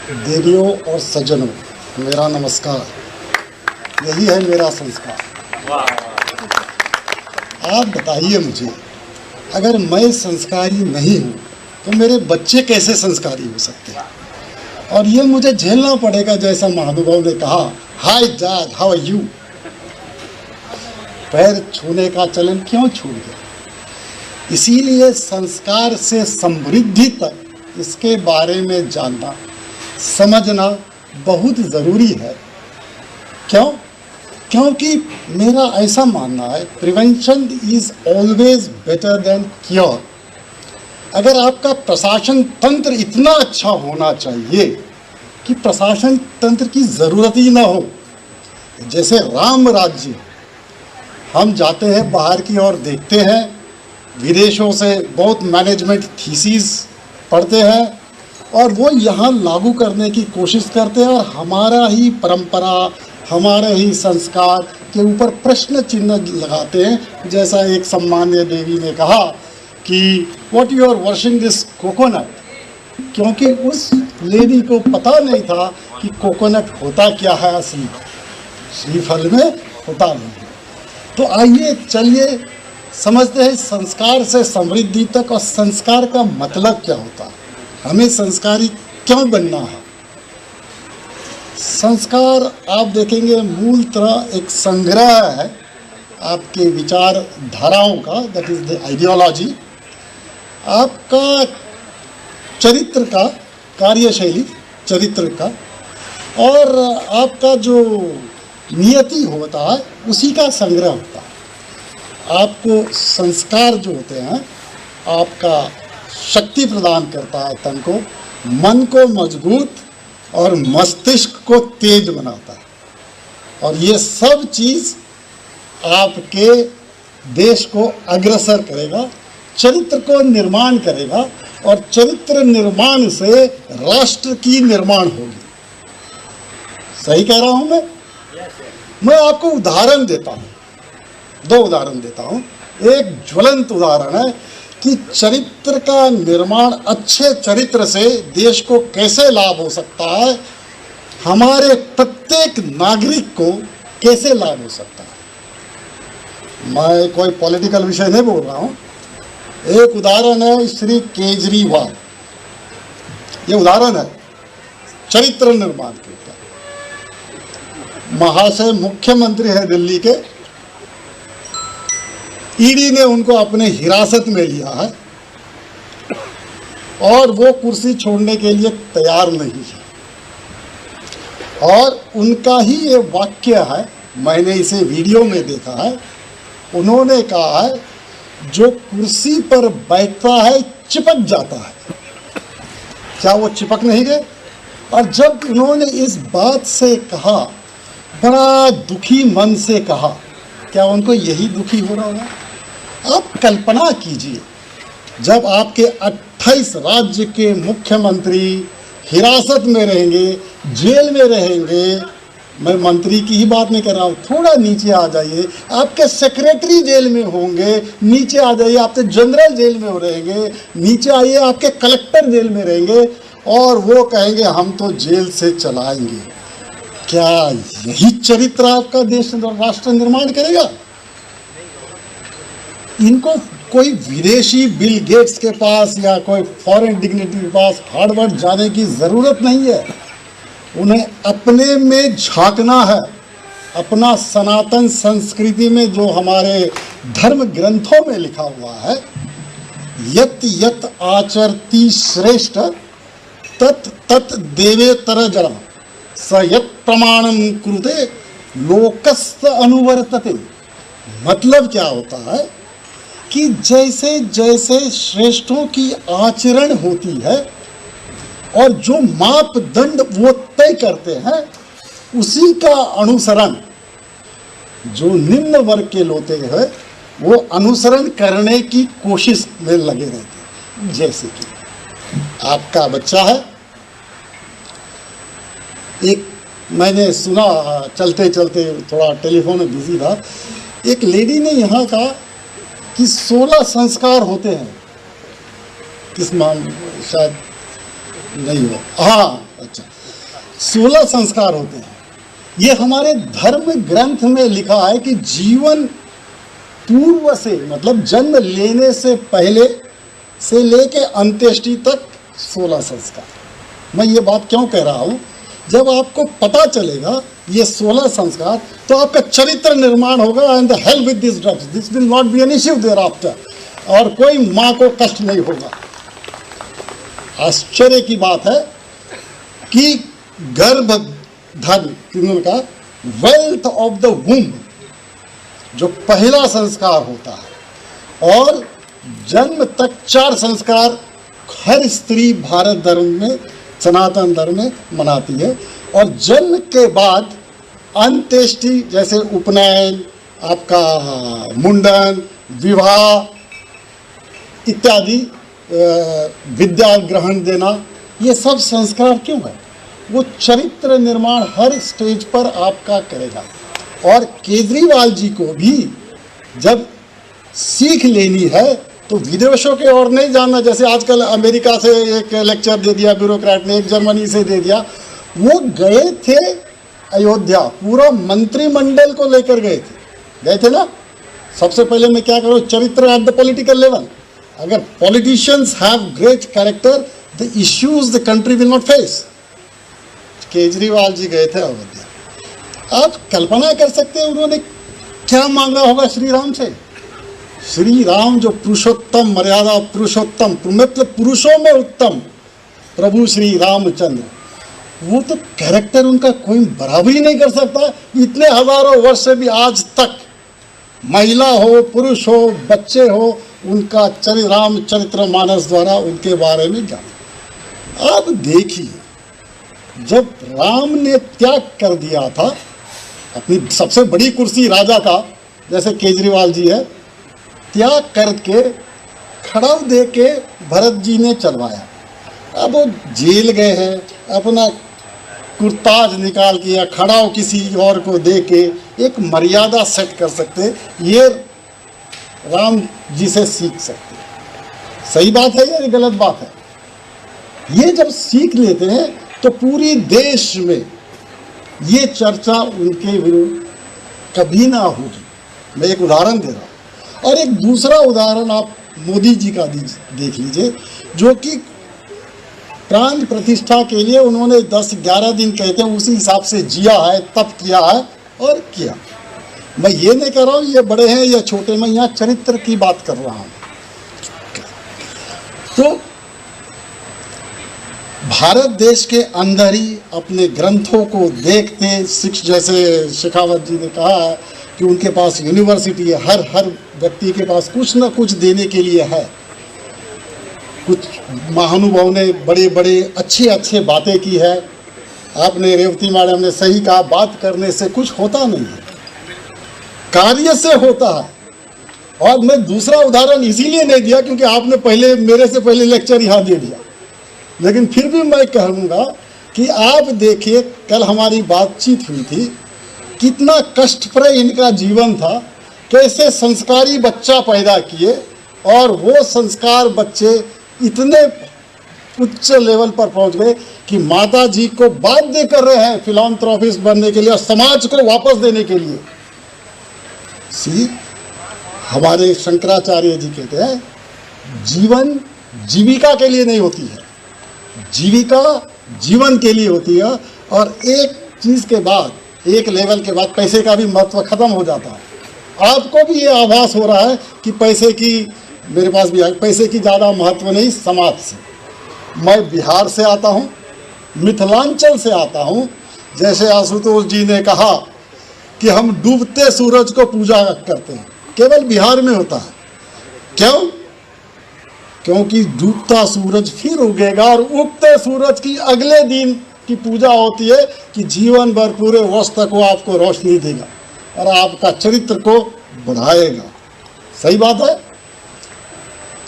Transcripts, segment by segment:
देवियों और सज्जनों, मेरा नमस्कार। यही है मेरा संस्कार। आप बताइए मुझे, अगर मैं संस्कारी नहीं हूँ तो मेरे बच्चे कैसे संस्कारी हो सकते हैं? और ये मुझे झेलना पड़ेगा, जैसा महानुभाव ने कहा, hi dad, how are you. पैर छूने का चलन क्यों छूट गया? इसीलिए संस्कार से समृद्धि तक इसके बारे में जानना, समझना बहुत ज़रूरी है। क्यों? क्योंकि मेरा ऐसा मानना है, prevention is always better than cure. अगर आपका प्रशासन तंत्र इतना अच्छा होना चाहिए कि प्रशासन तंत्र की ज़रूरत ही ना हो, जैसे राम राज्य, हम जाते हैं बाहर की ओर, देखते हैं, विदेशों से बहुत मैनेजमेंट थीसिस पढ़ते हैं और वो यहाँ लागू करने की कोशिश करते हैं, और हमारा ही परंपरा, हमारे ही संस्कार के ऊपर प्रश्न चिन्ह लगाते हैं। जैसा एक सम्मान्य देवी ने कहा कि what you are worshipping this coconut, क्योंकि उस लेडी को पता नहीं था कि कोकोनट होता क्या है असली, श्रीफल में होता नहीं है। तो आइए चलिए समझते हैं संस्कार से समृद्धि तक, और संस्कार का मतलब क्या होता है, हमें संस्कारी क्यों बनना है। संस्कार आप देखेंगे मूलतः एक संग्रह है आपके विचार धाराओं का, दैट इज द आइडियोलॉजी, आपका चरित्र का, कार्यशैली चरित्र का, और आपका जो नियति होता है उसी का संग्रह होता है। आपको संस्कार जो होते हैं, आपका शक्ति प्रदान करता है तन को, मन को मजबूत और मस्तिष्क को तेज बनाता है, और ये सब चीज़ आपके देश को अग्रसर करेगा, चरित्र को निर्माण करेगा, और चरित्र निर्माण से राष्ट्र की निर्माण होगी। सही कह रहा हूँ मैं आपको उदाहरण देता हूँ, दो उदाहरण देता हूँ। एक ज्वलंत उदाहरण है कि चरित्र का निर्माण, अच्छे चरित्र से देश को कैसे लाभ हो सकता है, हमारे प्रत्येक नागरिक को कैसे लाभ हो सकता है। मैं कोई पॉलिटिकल विषय नहीं बोल रहा हूँ। एक उदाहरण है श्री केजरीवाल, ये उदाहरण है चरित्र निर्माण के ऊपर। महाशय मुख्यमंत्री है दिल्ली के, ईडी ने उनको अपने हिरासत में लिया है और वो कुर्सी छोड़ने के लिए तैयार नहीं है। और उनका ही ये वाक्य है, मैंने इसे वीडियो में देखा है, उन्होंने कहा है जो कुर्सी पर बैठता है चिपक जाता है। क्या वो चिपक नहीं गए? और जब उन्होंने इस बात से कहा, बड़ा दुखी मन से कहा, क्या उनको यही दुखी हो रहा होगा? आप कल्पना कीजिए, जब आपके 28 राज्य के मुख्यमंत्री हिरासत में रहेंगे, जेल में रहेंगे, मैं मंत्री की ही बात नहीं कर रहा हूँ, थोड़ा नीचे आ जाइए, आपके सेक्रेटरी जेल में होंगे, नीचे आ जाइए आपके जनरल जेल में रहेंगे, नीचे आइए आपके कलेक्टर जेल में रहेंगे, और वो कहेंगे हम तो जेल से चलाएंगे। क्या यही चरित्र आपका देश राष्ट्र निर्माण करेगा? इनको कोई विदेशी बिल गेट्स के पास या कोई फॉरेन डिग्निटी के पास हार्वर्ड जाने की ज़रूरत नहीं है। उन्हें अपने में झांकना है, अपना सनातन संस्कृति में जो हमारे धर्म ग्रंथों में लिखा हुआ है, यत यत आचरति श्रेष्ठ तत् तत् देवेतर जरा स यत प्रमाणम कुरुते लोकस्य अनुवर्तते। मतलब क्या होता है कि जैसे जैसे श्रेष्ठों की आचरण होती है और जो मापदंड वो तय करते हैं, उसी का अनुसरण जो निम्न वर्ग के लोग हैं वो अनुसरण करने की कोशिश में लगे रहते हैं। जैसे कि आपका बच्चा है, एक मैंने सुना, चलते चलते थोड़ा टेलीफोन में बिजी था, एक लेडी ने यहाँ कहा कि 16 संस्कार होते हैं। किस मान शायद नहीं हुआ, हाँ अच्छा, 16 संस्कार होते हैं। ये हमारे धर्म ग्रंथ में लिखा है कि जीवन पूर्व से, मतलब जन्म लेने से पहले से लेके अंत्येष्टि तक 16 संस्कार। मैं ये बात क्यों कह रहा हूँ, जब आपको पता चलेगा ये 16 संस्कार, तो आपका चरित्र निर्माण होगा। And the hell with this drugs, this will not be an issue thereafter, और कोई माँ को कष्ट नहीं होगा। आश्चर्य की बात है कि गर्भधारण का वेल्थ ऑफ द वूम्ब जो पहला संस्कार होता है, और जन्म तक 4 संस्कार हर स्त्री भारत धर्म में, सनातन धर्म में मनाती है। और जन्म के बाद अंत्येष्टि, जैसे उपनयन, आपका मुंडन, विवाह इत्यादि, विद्या ग्रहण देना, ये सब संस्कार क्यों है? वो चरित्र निर्माण हर स्टेज पर आपका करेगा। और केजरीवाल जी को भी जब सीख लेनी है तो विदेशों के ओर नहीं जाना। जैसे आजकल अमेरिका से एक लेक्चर दे दिया ब्यूरोक्रेट ने, एक जर्मनी से दे दिया। वो गए थे अयोध्या, पूरा मंत्रिमंडल को लेकर गए थे ना। सबसे पहले मैं क्या करूँ, चरित्र एट द पॉलिटिकल लेवल। अगर politicians have great character, the issues the country will not face. Kejriwal ji गए थे अयोध्या। आप कल्पना कर सकते हैं उन्होंने क्या मांगा होगा श्री राम से। श्री राम जो पुरुषोत्तम, मर्यादा पुरुषोत्तम, मतलब पुरुषों में उत्तम प्रभु श्री रामचंद्र, वो तो कैरेक्टर उनका कोई बराबरी नहीं कर सकता। इतने हजारों वर्ष से भी आज तक महिला हो, पुरुष हो, बच्चे हो, उनका रामचरित्र मानस द्वारा उनके बारे में जाना। अब देखिए, जब राम ने त्याग कर दिया था अपनी सबसे बड़ी कुर्सी राजा का, जैसे केजरीवाल जी है, त्याग करके खड़ाऊ दे के भरत जी ने चलवाया। अब वो जेल गए हैं, अपना कुर्ताज निकाल के या खड़ाऊ किसी और को दे के एक मर्यादा सेट कर सकते, ये राम जी से सीख सकते। सही बात है या गलत बात है? ये जब सीख लेते हैं तो पूरी देश में ये चर्चा उनके विरुद्ध कभी ना होगी। मैं एक उदाहरण दे रहा हूँ। और एक दूसरा उदाहरण आप मोदी जी का देख लीजिए, जो कि प्राण प्रतिष्ठा के लिए उन्होंने 10-11 दिन कहते हैं उसी हिसाब से जिया है, तप किया है और किया। मैं ये नहीं कह रहा हूँ ये बड़े हैं या छोटे, मैं यहाँ चरित्र की बात कर रहा हूँ। तो भारत देश के अंदर ही अपने ग्रंथों को देखते, जैसे शेखावत जी ने कहा है कि उनके पास यूनिवर्सिटी है, हर व्यक्ति के पास कुछ ना कुछ देने के लिए है। कुछ महानुभाव ने बड़े बड़े अच्छे बातें की है। आपने, रेवती मैडम ने सही कहा, बात करने से कुछ होता नहीं है, कार्य से होता है। और मैं दूसरा उदाहरण इसीलिए नहीं दिया क्योंकि आपने मेरे से पहले लेक्चर यहाँ दे दिया, लेकिन फिर भी मैं कहूँगा कि आप देखिए, कल हमारी बातचीत हुई थी, कितना कष्टप्रद इनका जीवन था, कैसे संस्कारी बच्चा पैदा किए, और वो संस्कार बच्चे इतने उच्च लेवल पर पहुंच गए कि माता जी को बाध्य कर रहे हैं फिलॉन्थ्रोपिस्ट बनने के लिए और समाज को वापस देने के लिए। हमारे शंकराचार्य जी कहते हैं, जीवन जीविका के लिए नहीं होती है, जीविका जीवन के लिए होती है। और एक चीज़ के बाद, एक लेवल के बाद पैसे का भी महत्व खत्म हो जाता है। आपको भी ये आभास हो रहा है कि पैसे की, मेरे पास भी पैसे की ज़्यादा महत्व नहीं समाज से। मैं बिहार से आता हूँ, मिथिलांचल से आता हूँ। जैसे आशुतोष जी ने कहा कि हम डूबते सूरज को पूजा करते हैं, केवल बिहार में होता है। क्यों? क्योंकि डूबता सूरज फिर उगेगा और उगते सूरज की अगले दिन की पूजा होती है कि जीवन भर पूरे वर्ष तक वो आपको रोशनी देगा और आपका चरित्र को बढ़ाएगा। सही बात है।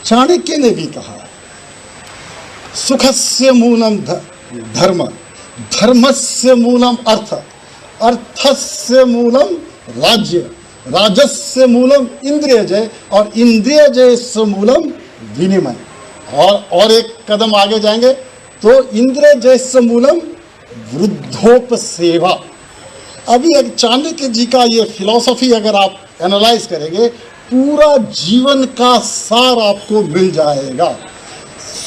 चाणक्य ने भी कहा, सुखस्य मूलम धर्म, धर्मस्य मूलम अर्थ, अर्थस्य मूलम राज्य, राजस्य मूलम इंद्रिय जय, और इंद्रिय जय से मूलम विनिमय। और एक कदम आगे जाएंगे तो इंद्रिय जय से मूलम वृद्धोप सेवा। अभी एक चाणक्य जी का ये फिलॉसफी अगर आप एनालाइज करेंगे, पूरा जीवन का सार आपको मिल जाएगा।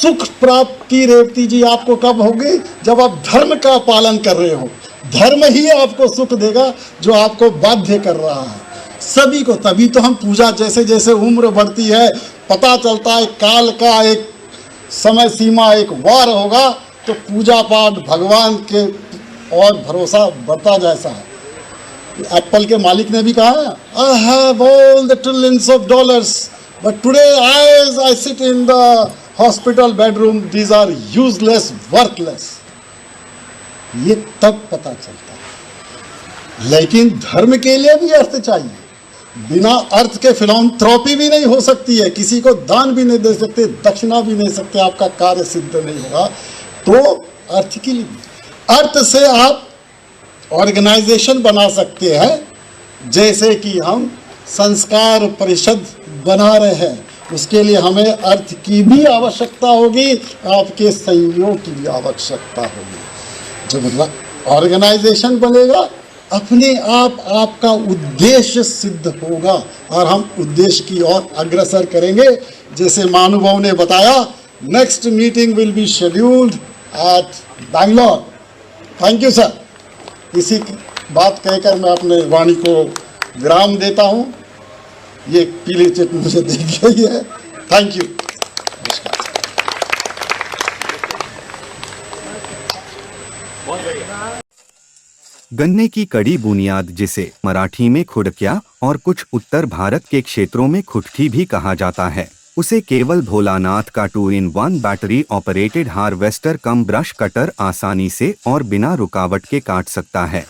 सुख प्राप्ति रेवती जी आपको कब होगी? जब आप धर्म का पालन कर रहे हो। धर्म ही आपको सुख देगा जो आपको बाध्य कर रहा है सभी को। तभी तो हम पूजा, जैसे जैसे उम्र बढ़ती है पता चलता है काल का एक समय सीमा, एक वार होगा, तो पूजा पाठ भगवान के और भरोसा बढ़ता जैसा है। एप्पल के मालिक ने भी कहा, I have all the trillions of dollars but today as I sit in the hospital bedroom these are useless worthless. ये तब पता चलता है। लेकिन धर्म के लिए भी अर्थ चाहिए। बिना अर्थ के फिलॉन्थ्रॉपी भी नहीं हो सकती है। किसी को दान भी नहीं दे सकते, दक्षिणा भी नहीं सकते, आपका कार्य सिद्ध नहीं होगा। तो अर्थ के लिए, अर्थ से आप ऑर्गेनाइजेशन बना सकते हैं। जैसे कि हम संस्कार परिषद बना रहे हैं, उसके लिए हमें अर्थ की भी आवश्यकता होगी, आपके सहयोग की भी आवश्यकता होगी। जब ऑर्गेनाइजेशन बनेगा, अपने आप आपका उद्देश्य सिद्ध होगा और हम उद्देश्य की ओर अग्रसर करेंगे। जैसे महानुभाव ने बताया, next meeting will be scheduled at Bangalore. Thank you sir. इसी बात कहकर मैं अपने वाणी को विराम देता हूँ। ये पीली चिट मुझे दी गई है। Thank you. गन्ने की कड़ी बुनियाद, जिसे मराठी में खुडक्या और कुछ उत्तर भारत के क्षेत्रों में खुटकी भी कहा जाता है, उसे केवल भोलानाथ का 2-in-1 बैटरी ऑपरेटेड हार्वेस्टर कम ब्रश कटर आसानी से और बिना रुकावट के काट सकता है।